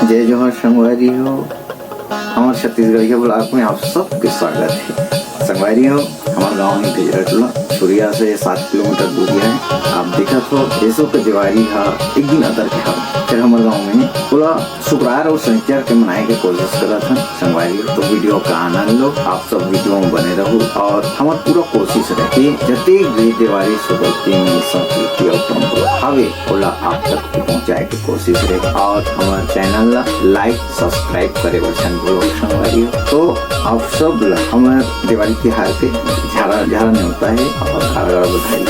जय जोहर संगवारी हो, हमारे छत्तीसगढ़ ब्लॉक में आप सबके स्वागत है। संगवारी हो, हमारे गांव में गजरटला सूर्या से 7 किलोमीटर दूरी है। आप देखा तो ऐसो के दिवारी हा एक दिन अदर के हा फिर हमारे गांव में पूरा शुक्रवार और शनिचर के मनाए के कोशिश करा था। संगवारी हो, तो वीडियो का आनंद लो, आप सब वीडियो में बने रहो और हमार पूरा कोशिश रहे जते भी दिवारी सुगति में संस्कृति और परंपरा हवे ओला आप तक पहुँचाए के कोशिश रहे और हमारे चैनल ला लाइक सब्सक्राइब करे वचन बोलो। संगवारी हो, तो आप सब हमारे दिवाली त्योहार पे झाड़ा नहीं होता है और घर बधाई।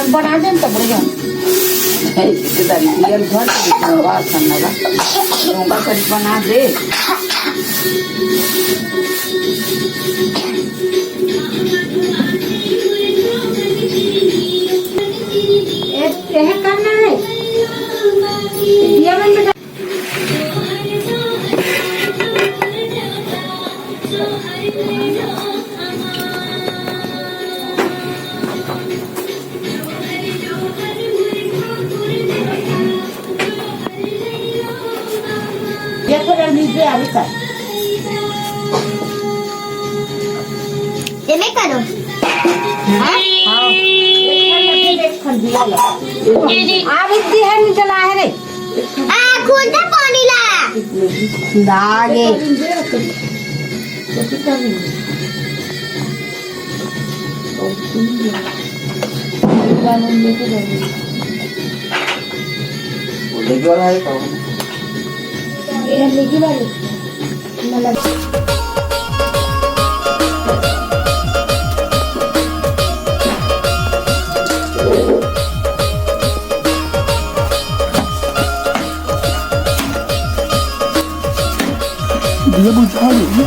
बना दे तो बढ़िया रियल घर बना दे। करना है करो चला है रे खूंटा पानी ला दागे dia buta ni.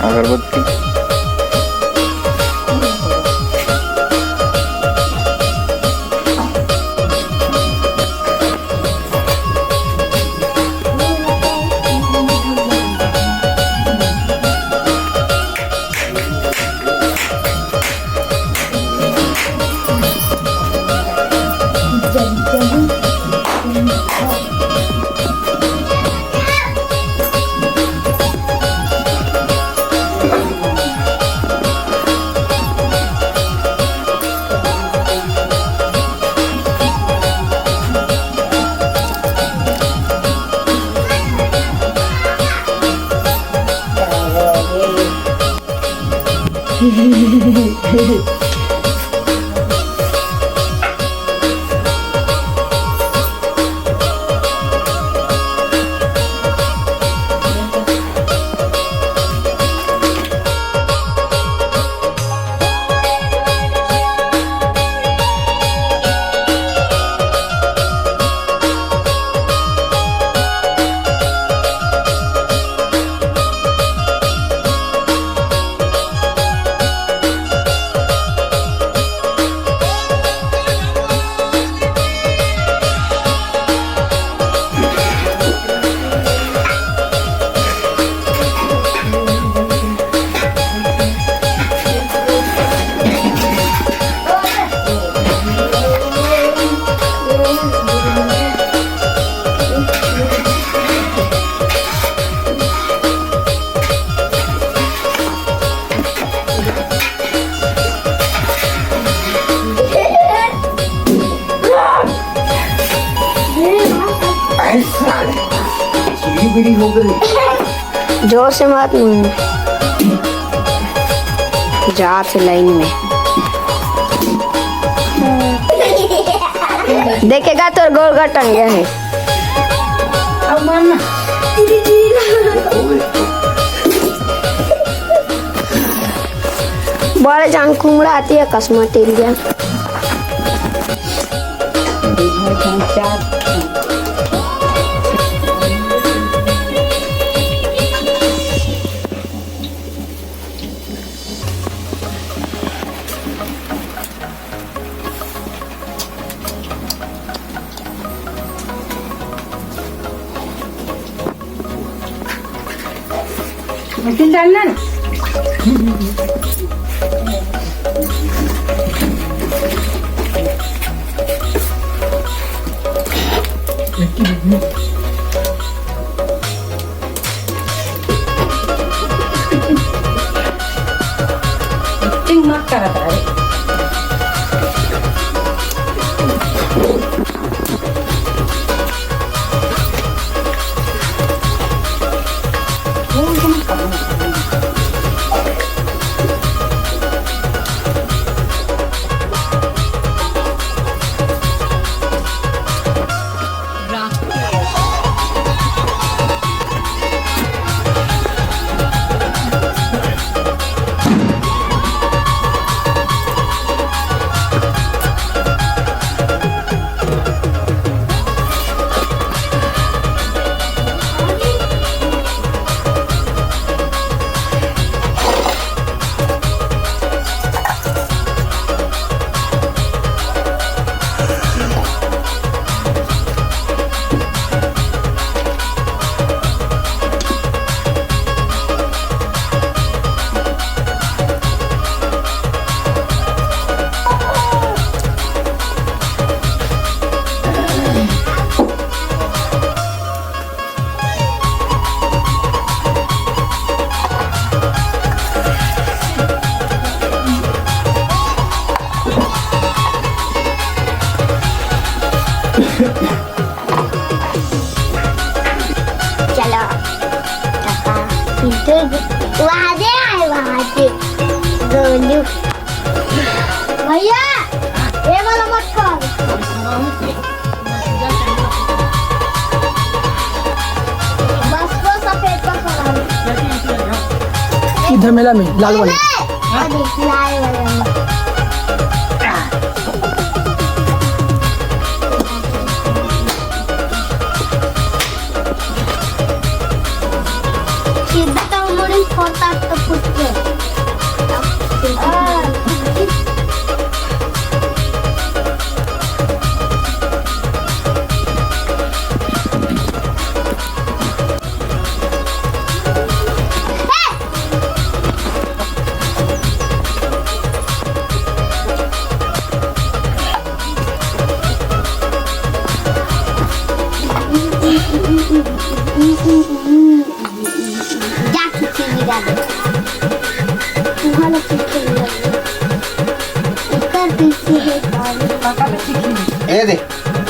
अगरबत्ती हो गई। जोर से मत जा से लाइन में देखेगा तो गोल का टंगे है। बड़े जान कुमड़ा आती है कसम तेल गया। मशीन डालना ना। मत करा था भैया ये वाला मत कर। बस वो सफेद का इधर मेला में लाल वाले लाल वाला सीधा तो मुड़ी फोटा तो कुछ ये दे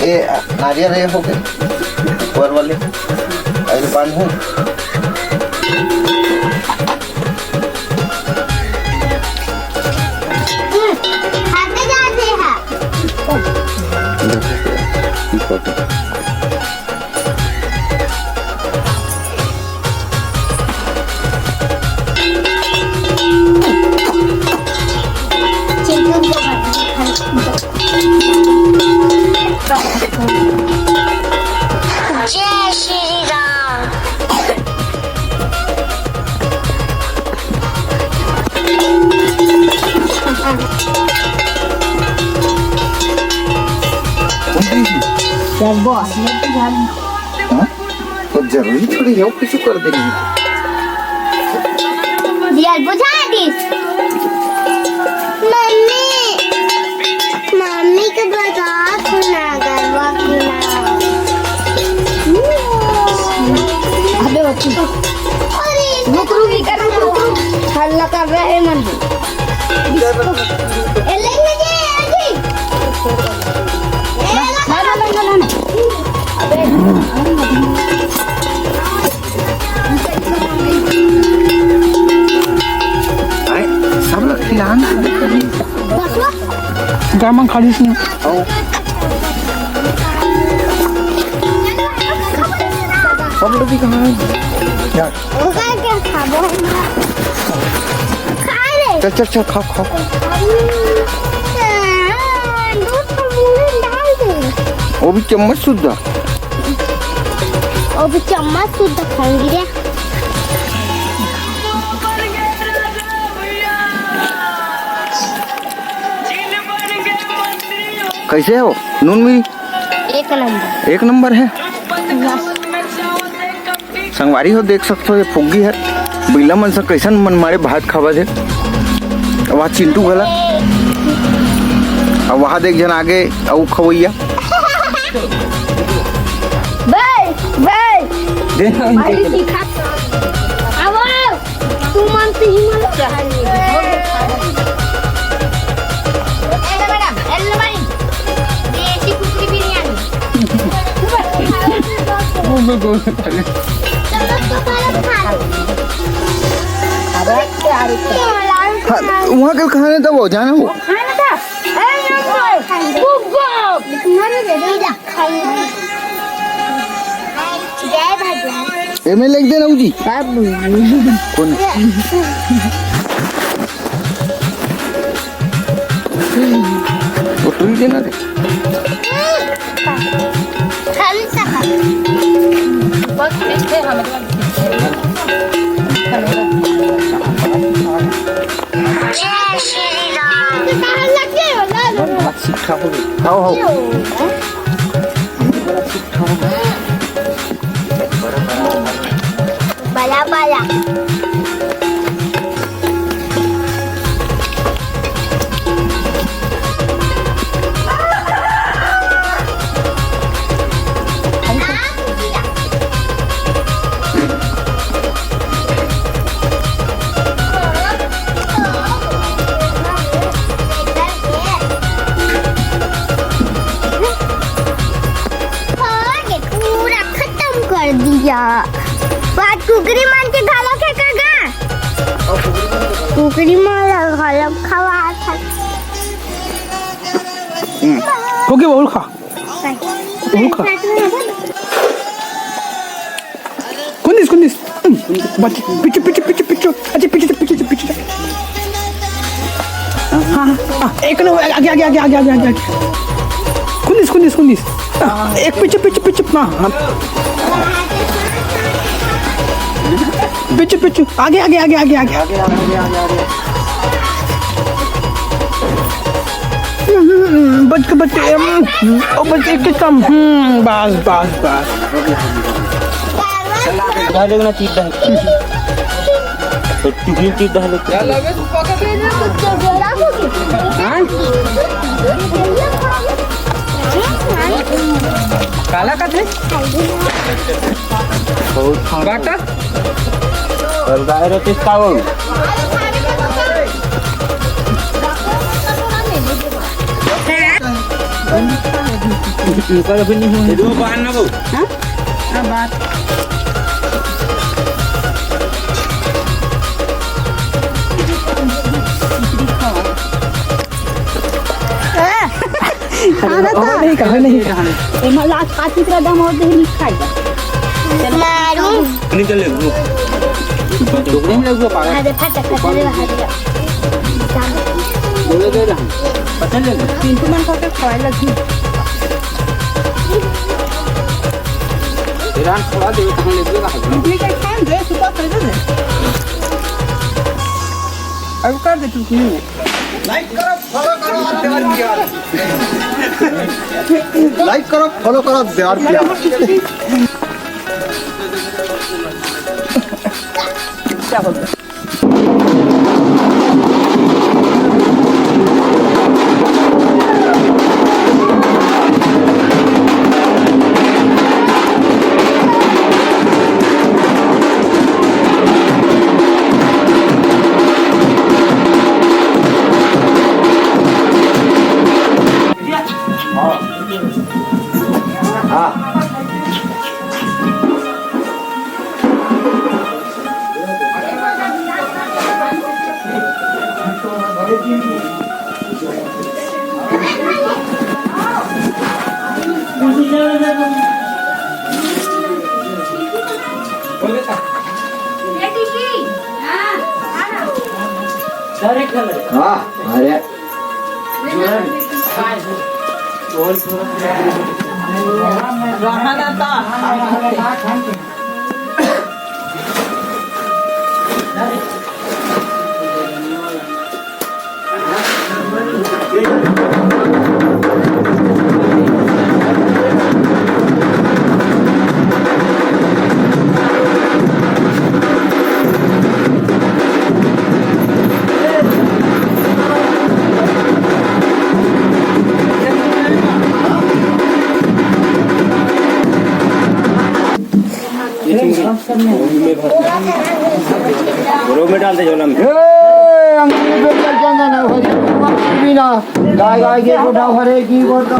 ये नारियल ये हो गए ऊपर वाले अरे पान हो जय श्री राम। हाँ? तो जरूरी थोड़ी है वो कुछ कर देंगे। दिया बुझा दी। मम्मी मम्मी को बता सुना गरबा सुना। अबे बच्ची रुक रुकी कर हल्ला कर रहा है मन सब लोग खिलाना गामा खालीस नहीं सब लोग भी कहाँ हैं? क्या? चल चल चल खाओ खाओ। वो भी चम्मच सुद्धा। और भी चम्मच सुद्धा खाऊंगी रे। कैसे है वो नून मिर्ची? एक नंबर है। संगवारी हो देख सकते हो ये फुग्गी है बिल्ला मन से कैसन मन मारे भात खावा दे। वहाँ चिंटू गला और वहाँ देख जन आगे औ खवैया तू मानती ही मन देसी कुकरी बिरयानी। वहाँ कल खाने तब हो जाना वो ए में लिख देना जी कौन वो तू ही देना रे जय श्री राम। बात सीखा हो आओ आओ बला बला कर दिया बात कुकरी मान के खाला फेंकेगा कुकरी माला खाला खवा था ओके बोल खा कुंदिस कुंदिस बच्चे पीछे पीछे पीछे पीछे अच्छा पीछे पीछे पीछे हाँ एक ना आगे आगे आगे आगे आगे आगे कुंदिस कुंदिस कुंदिस एक पीछे पीछे पीछे हाँ पीछे पीछे आगे आगे आगे आगे आगे बच के बच्चे बच्चे एक कम बस बस बस डाले ना चीज डाल तो टिफिन चीज डाले काला का थे बाटा और गाय रहते कावो कर भी नहीं हुआ दो बाहर ना वो हां बात नहीं का नहीं का मला आज 5 मित्र दमावर दे खायचं मारू नहीं चले वो डोकरी में लगो पागल अरे फटक बोले दे रहा पता नहीं पिंटू मन को खायला की ईरान थोड़ा दे कहां ले गया मी काय खान दे सुपर कर दे अब कर दे तू क्यों लाइक करो फॉलो करो और देवर प्यार लाइक करो फॉलो करो देवर प्यार क्या बोलते हाँ अरे बरोबर में डालते जो ना अंगूर पे चल जाना ना हो बिना गाय गाय के गोटा भरे की गोटा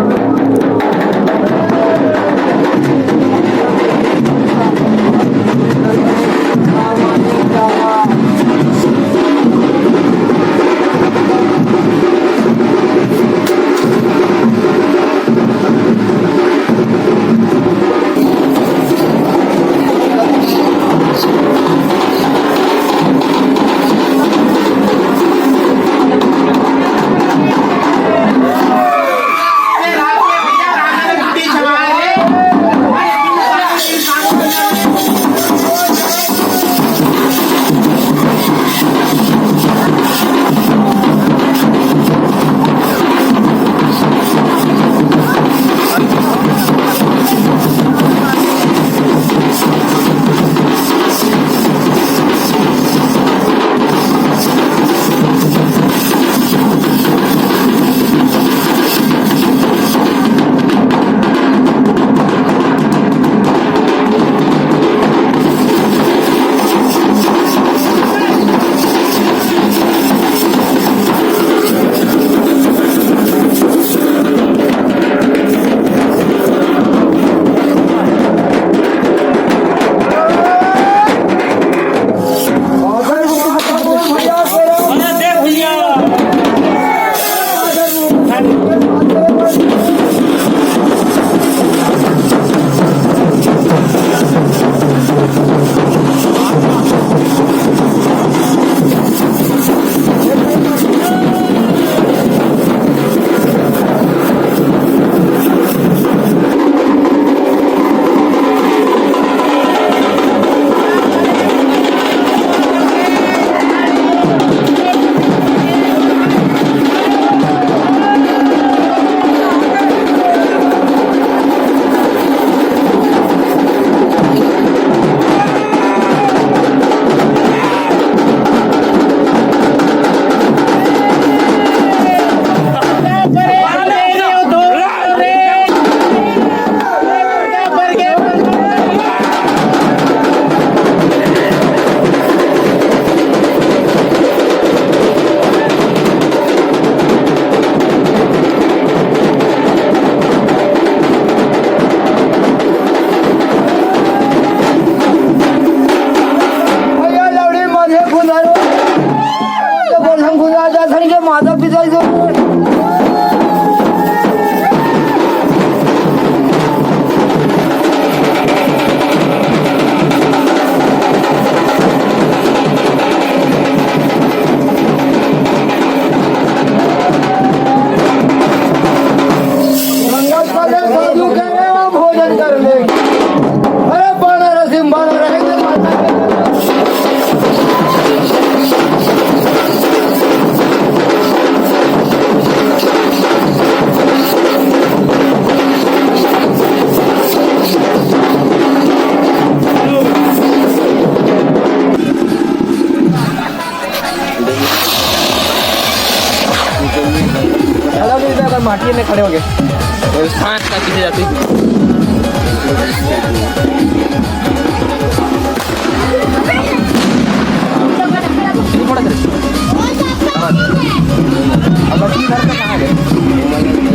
माटी में खड़े हो गए। सांस का पीछे जाती अब अपनी घर पे कहाँ गए?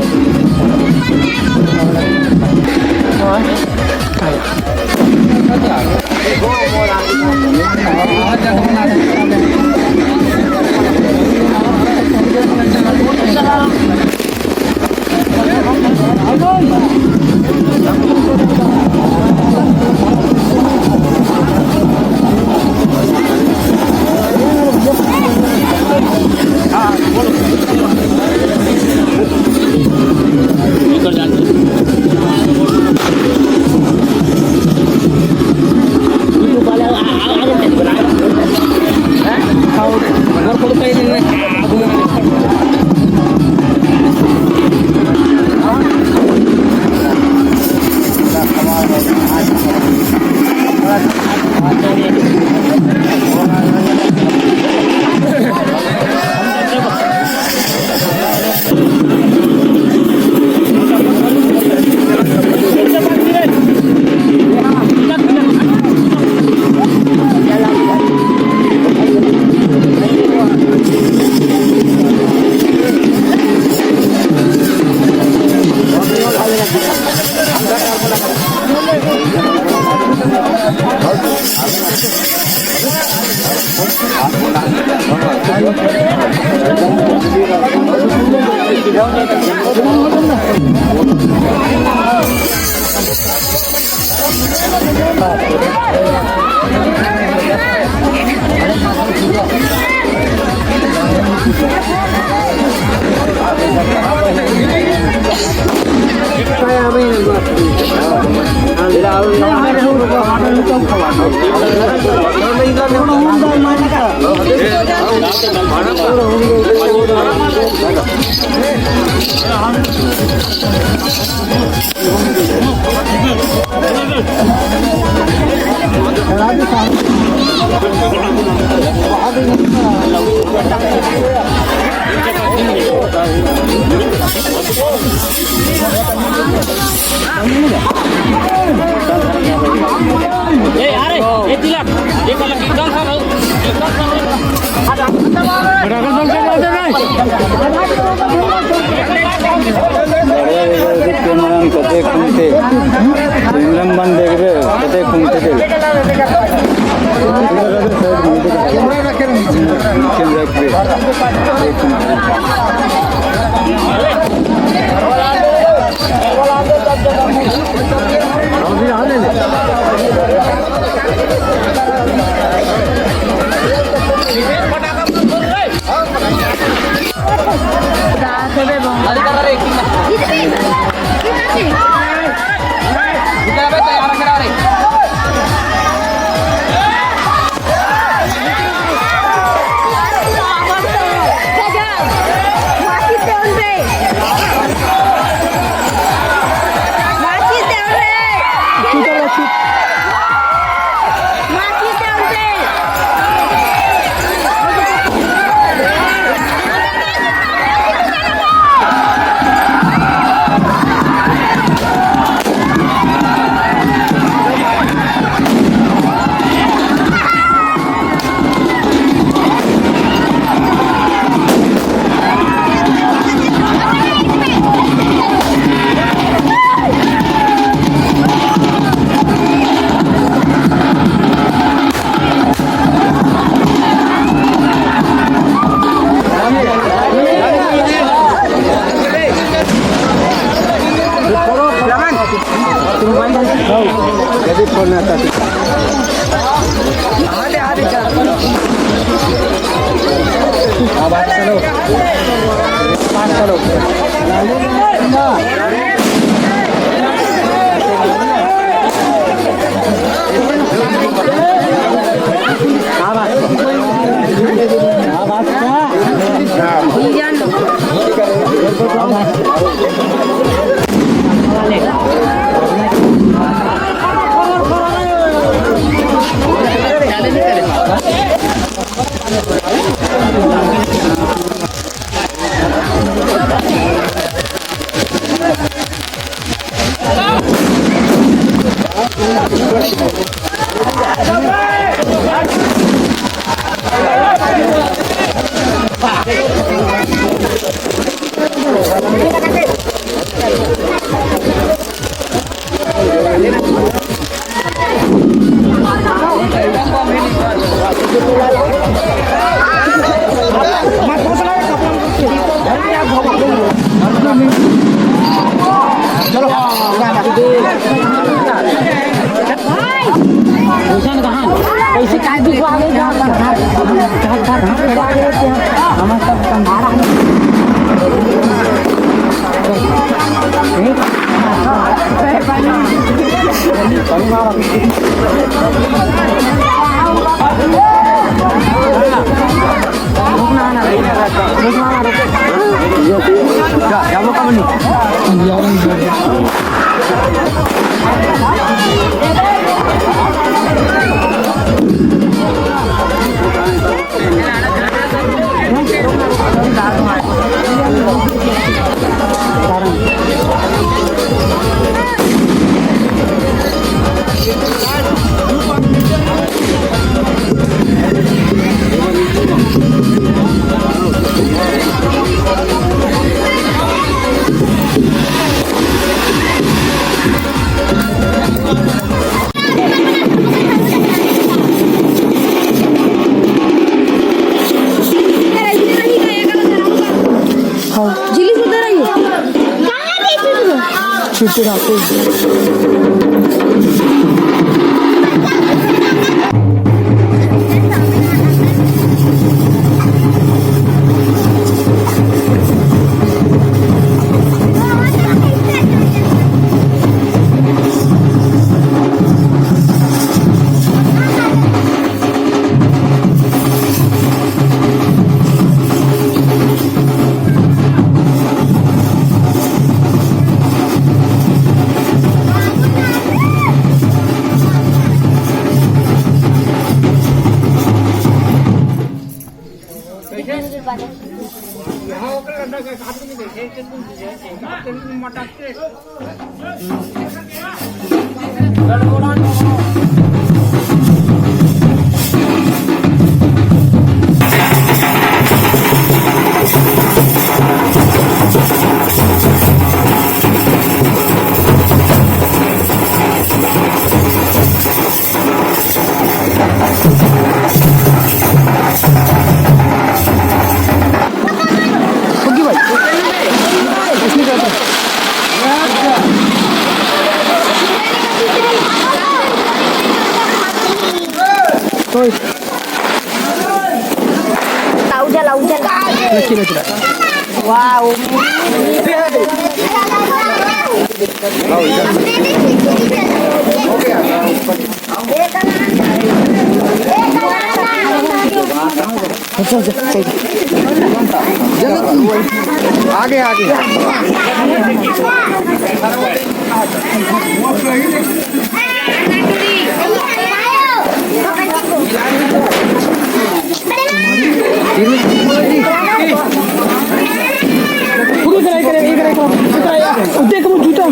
शिफ्ट वाओ आगे आगे देख वो जूता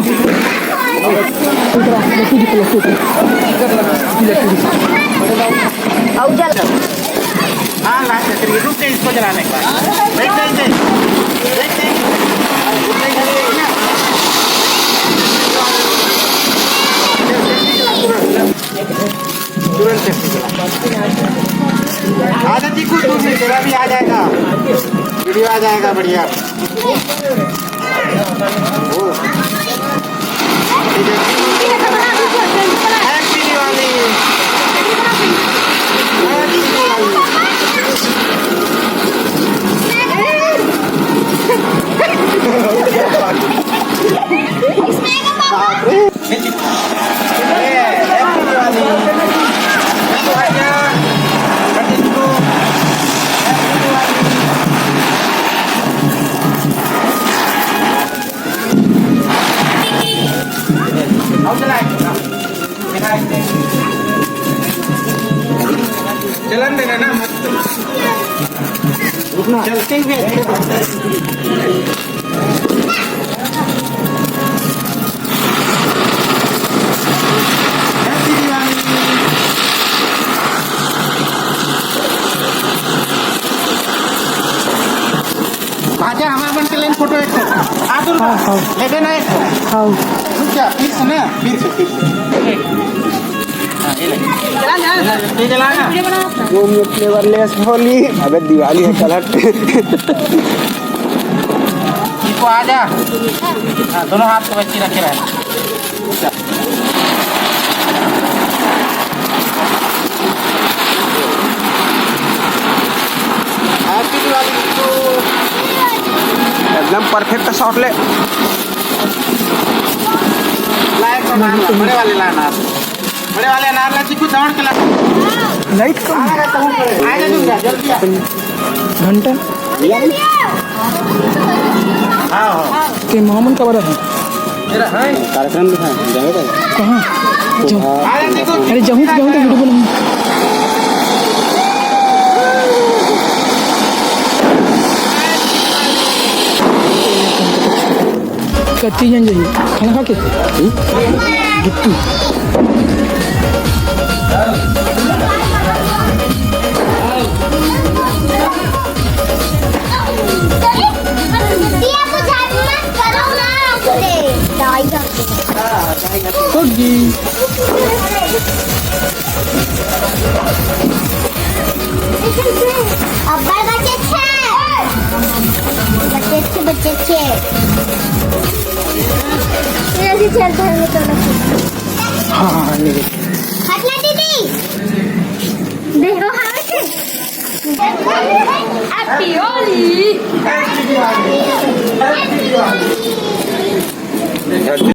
हाँ लास्ट है रुक के इसको चलाने का तुरंत आधा दिखो दूसरी तेरा भी आ जाएगा वीडियो आ जाएगा बढ़िया चलन देना ना मत रुकना चलते हुए हैप्पी हाँ हाँ ले देना एक हाँ रुक जा फिर से ना फिर से हाँ ये ले ये जलाना वो फ्लेवरलेस होली अबे दिवाली है कलर इसको आ जा हाँ दोनों हाथ को बच्ची रखे रहना हैप्पी दिवाली तो एकदम परफेक्ट शॉट ले लाइट को मारना बड़े वाले लाना बड़े वाले अनार ला चिकू दौड़ के ला लाइट कम आएगा तुम जा जल्दी आ घंटा हाँ हाँ के मामूल का बड़ा है मेरा है कार्यक्रम दिखाएं जाएगा कहाँ आए चिकू अरे जाऊँ तो वीडियो बनाऊँ कत्ती जन जाइए खाना खा के गिट्टू दिया बुझा मत करो ना खुदे दाई जा होगी अब्बा बच्चे छे ये भी चलता है तो हाँ हाँ ले ले हटला दीदी देखो हैप्पी होली